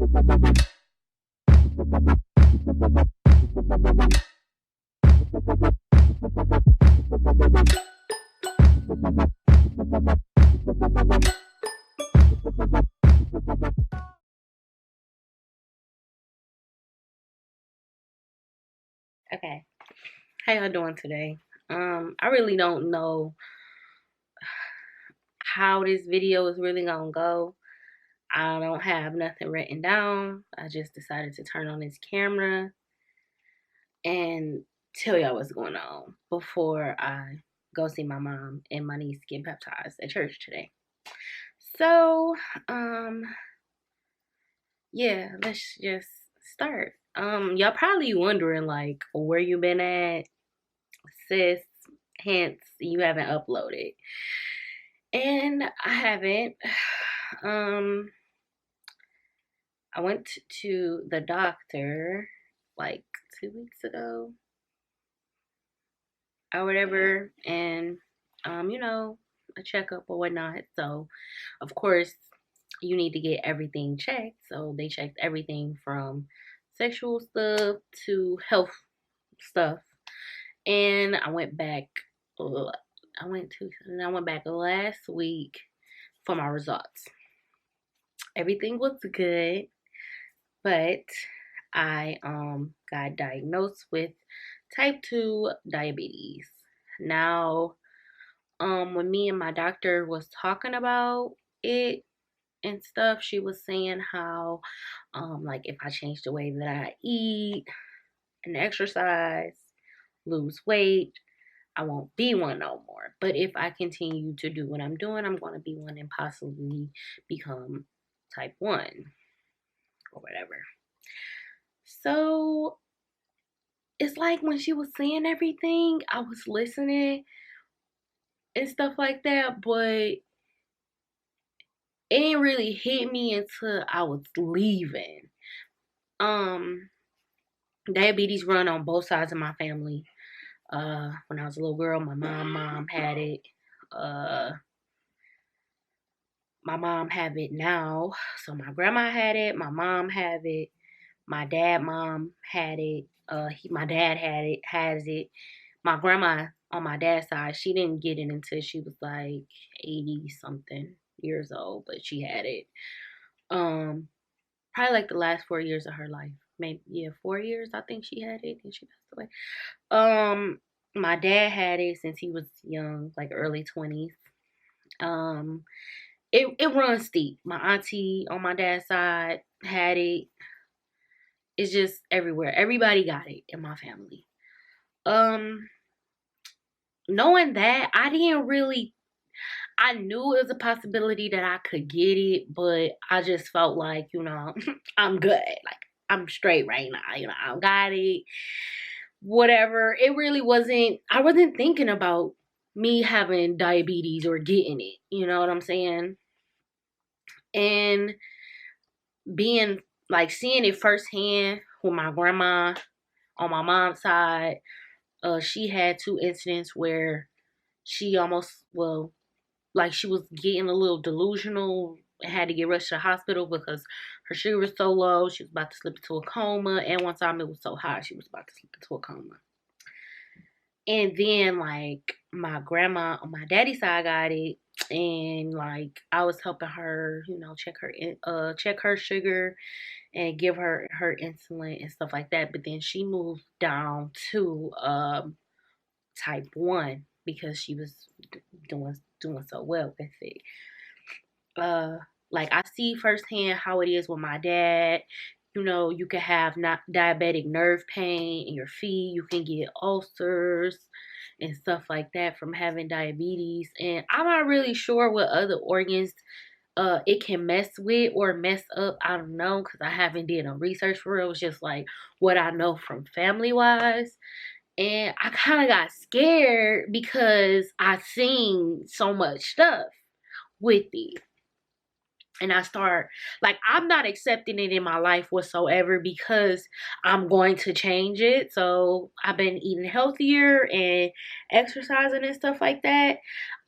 Okay, how y'all doing today? I really don't know how this video is really gonna go. I don't have nothing written down. I just decided to turn on this camera and tell y'all what's going on before I go see my mom and my niece get baptized at church today. So, yeah, let's just start. Y'all probably wondering like where you been at, sis, hence you haven't uploaded. And I haven't. Um, I went to the doctor like 2 weeks ago or whatever, and a checkup or whatnot. So, of course, you need to get everything checked. So they checked everything from sexual stuff to health stuff, and I went back. I went back last week for my results. Everything was good, but I got diagnosed with type 2 diabetes. Now, when me and my doctor was talking about it and stuff, she was saying how like if I change the way that I eat and exercise, lose weight, I won't be one no more. But if I continue to do what I'm doing, I'm going to be one and possibly become type 1 or whatever. So it's like when she was saying everything, I was listening and stuff like that, but it didn't really hit me until I was leaving. Diabetes run on both sides of my family. When I was a little girl, my mom had it. My mom have it now. So my grandma had it, my mom have it, my mom had it, my dad has it. My grandma on my dad's side, she didn't get it until she was like 80 something years old, but she had it. Probably like the last 4 years of her life. Maybe 4 years I think she had it and she passed away. My dad had it since he was young, like early 20s. It runs steep. My auntie on my dad's side had it. It's just everywhere. Everybody got it in my family. Knowing that, I knew it was a possibility that I could get it, but I just felt like, I'm good. Like, I'm straight right now. I got it. Whatever. I wasn't thinking about me having diabetes or getting it. You know what I'm saying? And being like seeing it firsthand with my grandma on my mom's side, she had 2 incidents where she she was getting a little delusional and had to get rushed to the hospital because her sugar was so low. She was about to slip into a coma. And one time it was so high, she was about to slip into a coma. And then, like, my grandma on my daddy's side got it. And, like, I was helping her, check her sugar and give her insulin and stuff like that. But then she moved down to type 1 because she was doing so well with it. Like I see firsthand how it is with my dad. You can have not diabetic nerve pain in your feet. You can get ulcers and stuff like that from having diabetes. And I'm not really sure what other organs it can mess with or mess up. I don't know because I haven't did no research for it. It was just like what I know from family wise. And I kind of got scared because I seen so much stuff with it. And I start, like, I'm not accepting it in my life whatsoever because I'm going to change it. So I've been eating healthier and exercising and stuff like that.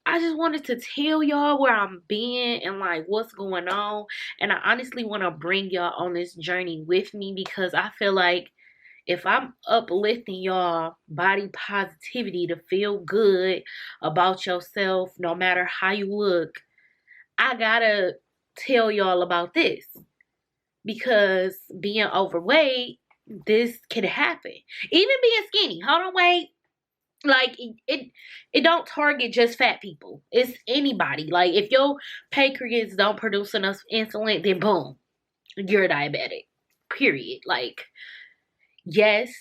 I just wanted to tell y'all where I'm being and like what's going on. And I honestly want to bring y'all on this journey with me, because I feel like if I'm uplifting y'all body positivity to feel good about yourself, no matter how you look, I gotta tell y'all about this, because being overweight, this can happen. Even being skinny. Hold on, wait. Like it don't target just fat people. It's anybody. Like if your pancreas don't produce enough insulin, then boom, you're diabetic. Period. Like, yes,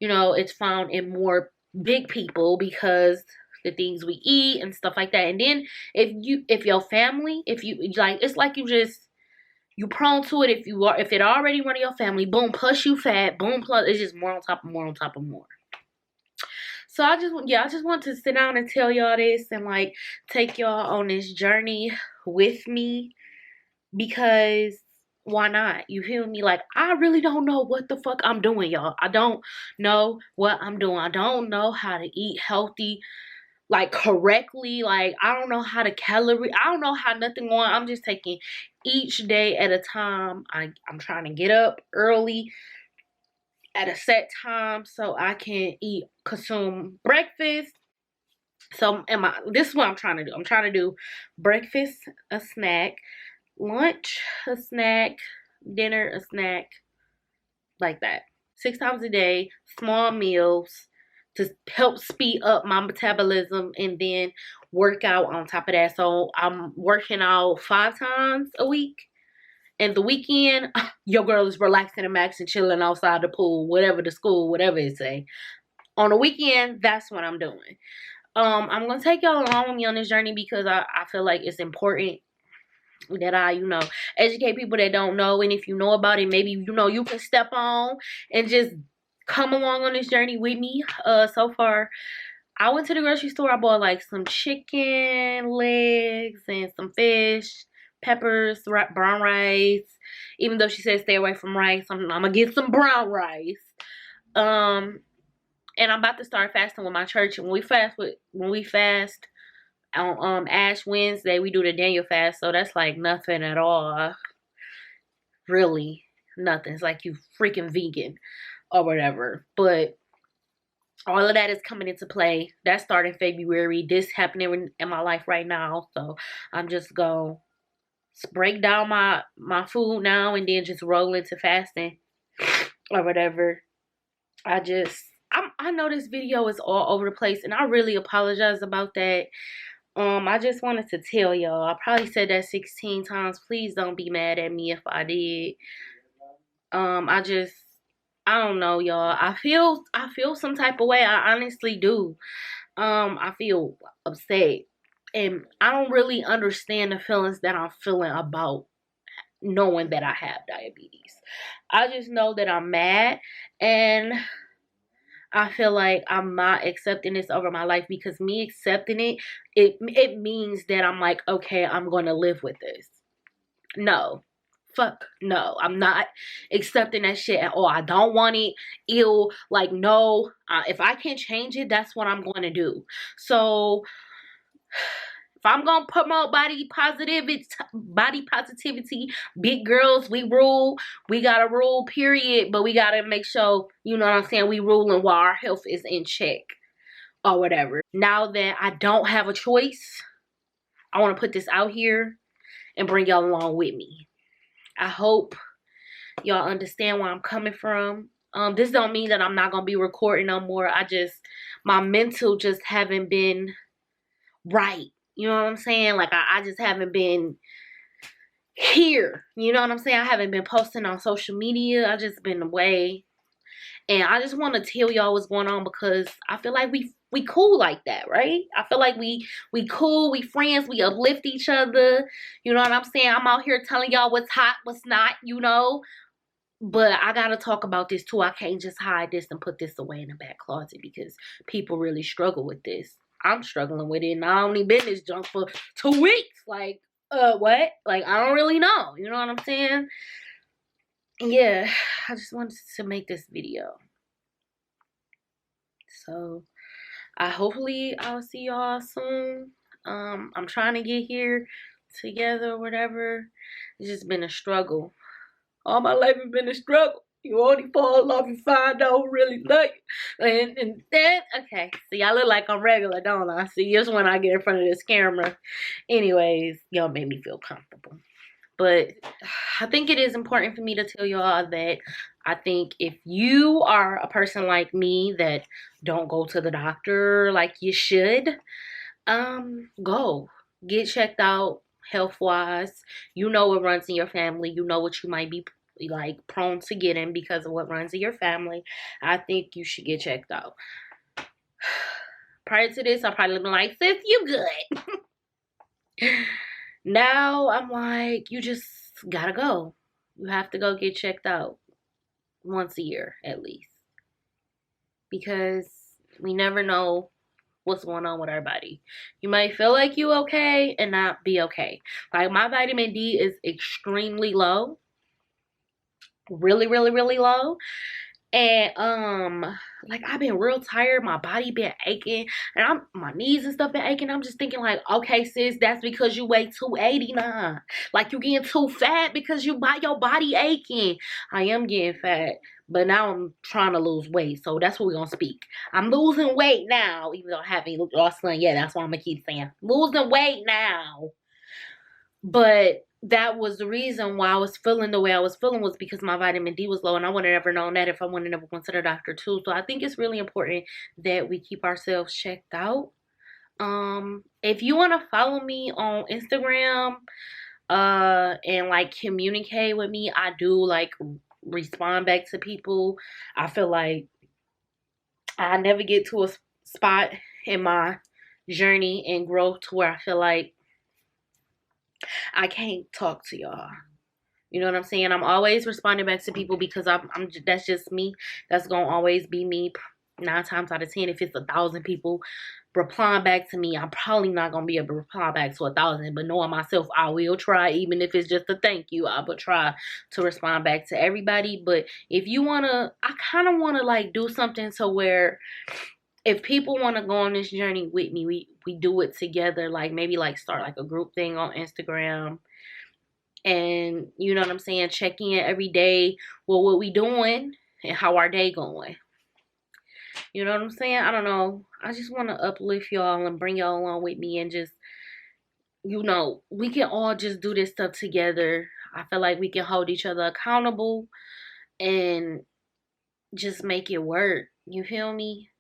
you know, it's found in more big people because the things we eat and stuff like that. And then if your family, if you like, it's like you prone to it. If it already run in your family, boom, plus you fat, boom, plus it's just more on top of more on top of more. So I just want to sit down and tell y'all this and like take y'all on this journey with me, because why not? You feel me? Like, I really don't know what the fuck I'm doing, y'all. I don't know what I'm doing. I don't know how to eat healthy, like correctly. Like, I don't know how to calorie. I don't know how nothing going. I'm just taking each day at a time. I'm trying to get up early at a set time so I can consume breakfast. So this is what I'm trying to do. I'm trying to do breakfast, a snack, lunch, a snack, dinner, a snack, like that. 6 times a day, small meals to help speed up my metabolism, and then work out on top of that. So I'm working out 5 times a week. And the weekend, your girl is relaxing and maxing, chilling outside the pool, whatever the school, whatever it say. On the weekend, that's what I'm doing. I'm gonna take y'all along with me on this journey, because I feel like it's important that I, educate people that don't know. And if you know about it, maybe, you can step on and just come along on this journey with me. So far, I went to the grocery store. I bought like some chicken legs and some fish, peppers, brown rice. Even though she said stay away from rice, I'm gonna get some brown rice. And I'm about to start fasting with my church. And when we fast on Ash Wednesday, we do the Daniel fast. So that's like nothing at all. Really nothing. It's like you freaking vegan or whatever. But all of that is coming into play. That started February. This happening in my life right now. So I'm just going to break down my food now and then just roll into fasting or whatever. I know this video is all over the place, and I really apologize about that. I just wanted to tell y'all. I probably said that 16 times. Please don't be mad at me if I did. I don't know, y'all. I feel some type of way. I honestly do. I feel upset. And I don't really understand the feelings that I'm feeling about knowing that I have diabetes. I just know that I'm mad, and I feel like I'm not accepting this over my life, because me accepting it means that I'm like, okay, I'm going to live with this. No. Fuck no. I'm not accepting that shit at all. I don't want it. Ew. Like, no. If I can change it, that's what I'm going to do. So if I'm going to promote body positivity, big girls, we rule. We got to rule, period. But we got to make sure, you know what I'm saying, we ruling while our health is in check or whatever. Now that I don't have a choice, I want to put this out here and bring y'all along with me. I hope y'all understand where I'm coming from. This don't mean that I'm not going to be recording no more. My mental just haven't been right. You know what I'm saying? Like, I just haven't been here. You know what I'm saying? I haven't been posting on social media. I just been away. And I just want to tell y'all what's going on, because I feel like we cool like that, right? I feel like we cool, we friends, we uplift each other. You know what I'm saying? I'm out here telling y'all what's hot, what's not, But I gotta talk about this too. I can't just hide this and put this away in the back closet, because people really struggle with this. I'm struggling with it, and I only been this junk for 2 weeks. Like, what? Like, I don't really know. You know what I'm saying? Yeah, I just wanted to make this video. So, hopefully I'll see y'all soon. I'm trying to get here together or whatever. It's just been a struggle. All my life has been a struggle. You only fall in love, you find out who really like you. And then, okay. See, I look like I'm regular, don't I? See, just when I get in front of this camera. Anyways, y'all made me feel comfortable. But I think it is important for me to tell y'all that I think if you are a person like me that don't go to the doctor like you should, go. Get checked out health-wise. You know what runs in your family. You know what you might be like prone to getting because of what runs in your family. I think you should get checked out. Prior to this, I probably been like, sis, you good. Now I'm like, you just gotta go. You have to go get checked out once a year at least. Because we never know what's going on with our body. You might feel like you okay and not be okay. Like my vitamin D is extremely low. Really, really, really low. And like I've been real tired, my body been aching, and my knees and stuff been aching. I'm just thinking like, okay, sis, that's because you weigh 289. Like you getting too fat because your body aching. I am getting fat, but now I'm trying to lose weight, so that's what we're gonna speak. I'm losing weight now, even though I haven't lost none yet. That's why I'm gonna keep saying losing weight now. But that was the reason why I was feeling the way I was feeling, was because my vitamin D was low, and I wouldn't have ever known that if I wouldn't have never went to the doctor too. So I think it's really important that we keep ourselves checked out. If you want to follow me on Instagram, and like communicate with me, I do like respond back to people. I feel like I never get to a spot in my journey and growth to where I feel like I can't talk to y'all. You know what I'm saying? I'm always responding back to people because I'm that's just me. That's gonna always be me. 9 times out of 10, if it's 1,000 people replying back to me, I'm probably not gonna be able to reply back to 1,000. But knowing myself, I will try, even if it's just a thank you. I will try to respond back to everybody. But if you wanna, I kind of wanna like do something to where if people want to go on this journey with me, we do it together. Like maybe like start like a group thing on Instagram, and you know what I'm saying, check in every day. Well, what we doing and how our day going. You know what I'm saying? I don't know. I just want to uplift y'all and bring y'all along with me, and just, you know, we can all just do this stuff together. I feel like we can hold each other accountable and just make it work. You feel me?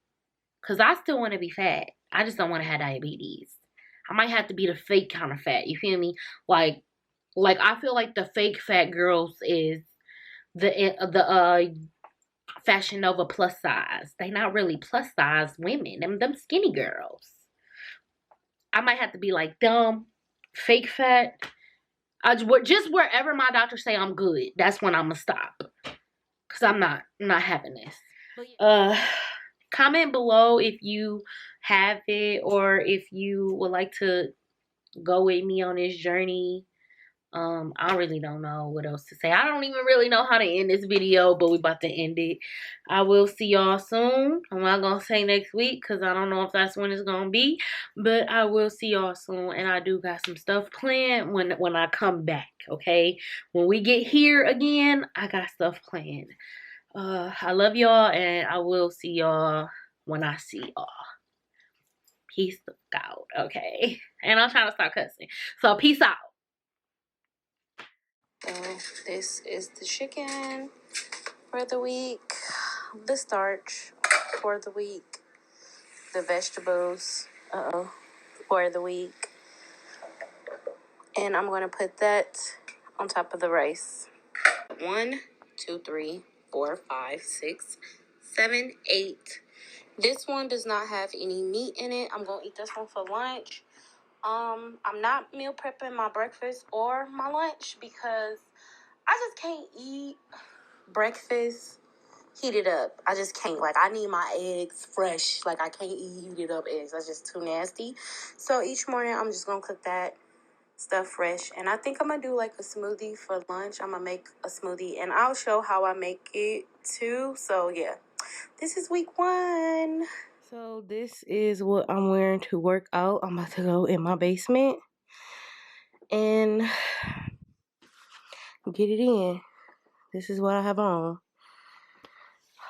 Because I still want to be fat. I just don't want to have diabetes. I might have to be the fake kind of fat. You feel me? Like I feel like the fake fat girls is the Fashion Nova plus size. They not really plus size women. Them skinny girls. I might have to be like them, fake fat. Just wherever my doctor say I'm good, that's when I'm gonna stop. Cause I'm not having this. Comment below if you have it, or if you would like to go with me on this journey. I really don't know what else to say. I don't even really know how to end this video, but we about to end it. I will see y'all soon. I'm not gonna say next week because I don't know if that's when it's gonna be, but I will see y'all soon. And I do got some stuff planned when I come back. Okay, when we get here again, I got stuff planned. I love y'all, and I will see y'all when I see y'all. Peace out. Okay, and I'm trying to stop cussing, so peace out. So this is the chicken for the week, the starch for the week, the vegetables for the week, and I'm going to put that on top of the rice. 1, 2, 3, 4, 5, 6, 7, 8. This one does not have any meat in it. I'm going to eat this one for lunch. I'm not meal prepping my breakfast or my lunch because I just can't eat breakfast heated up. I just can't. Like, I need my eggs fresh. Like, I can't eat heated up eggs. That's just too nasty. So each morning, I'm just going to cook that stuff fresh. And I think I'm going to do, like, a smoothie for lunch. I'm going to make a smoothie. And I'll show how I make it, too. So, yeah. This is week 1. So this is what I'm wearing to work out. I'm about to go in my basement and get it in. This is what I have on.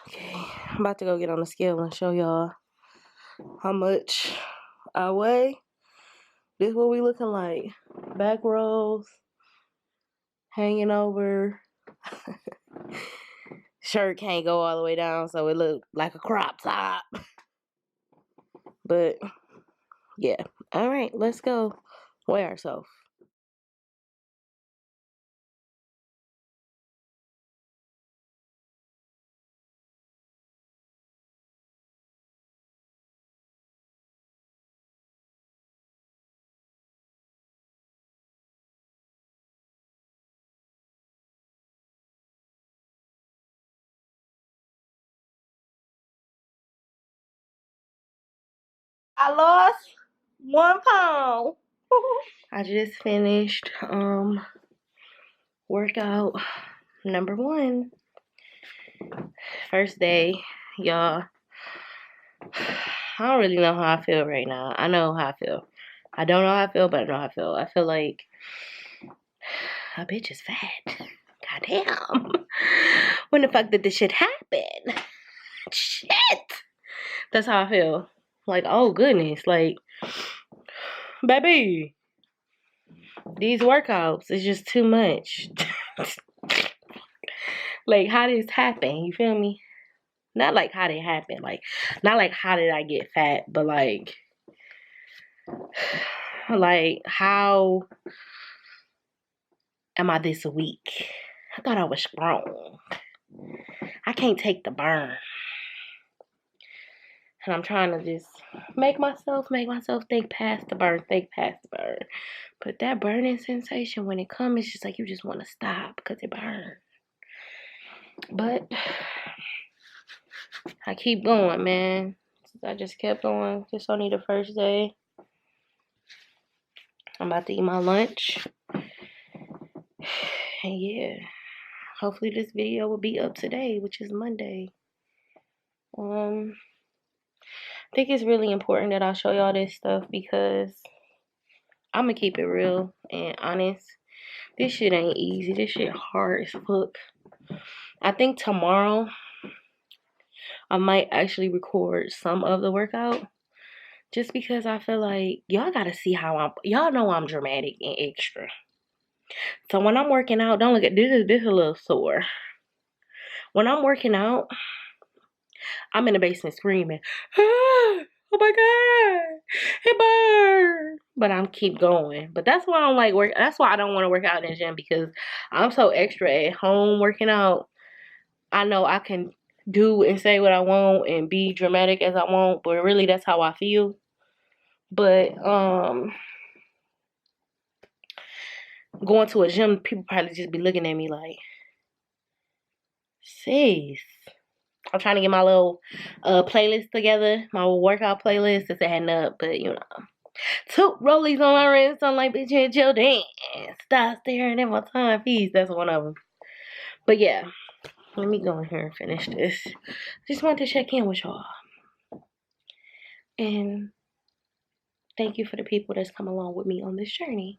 Okay, I'm about to go get on the scale and show y'all how much I weigh. This is what we looking like. Back rolls, hanging over. Shirt can't go all the way down, so it look like a crop top. But yeah, all right, let's go weigh ourselves. I lost 1 pound. I just finished workout number 1. First day, y'all. I don't really know how I feel right now. I know how I feel. I don't know how I feel, but I know how I feel. I feel like a bitch is fat. Goddamn. When the fuck did this shit happen? Shit. That's how I feel. Like, oh goodness. Like, baby, these workouts is just too much. Like, how did this happen? You feel me? Not like how did it happen. Like, not like how did I get fat, but like how am I this weak? I thought I was strong. I can't take the burn. And I'm trying to just make myself think past the burn, But that burning sensation, when it comes, it's just like you just want to stop because it burns. But I keep going, man. I just kept going. Just only the first day. I'm about to eat my lunch. And yeah, hopefully this video will be up today, which is Monday. I think it's really important that I show y'all this stuff because I'm gonna keep it real and honest. This shit ain't easy. This shit hard as fuck. I think tomorrow I might actually record some of the workout just because I feel like y'all gotta see how y'all know I'm dramatic and extra. So when I'm working out, don't look at this is a little sore. When I'm working out, I'm in the basement screaming, ah, oh my god, it burned. But I'm keep going. But that's why I don't like work. That's why I don't want to work out in the gym, because I'm so extra at home working out. I know I can do and say what I want and be dramatic as I want, but really that's how I feel. But going to a gym, people probably just be looking at me like, sis. I'm trying to get my little playlist together, my little workout playlist. It's adding up, but you know. 2 rollies on my wrist. I'm like, bitch, you chill, dance. Stop staring at my timepiece. That's one of them. But yeah, let me go in here and finish this. Just wanted to check in with y'all. And thank you for the people that's come along with me on this journey.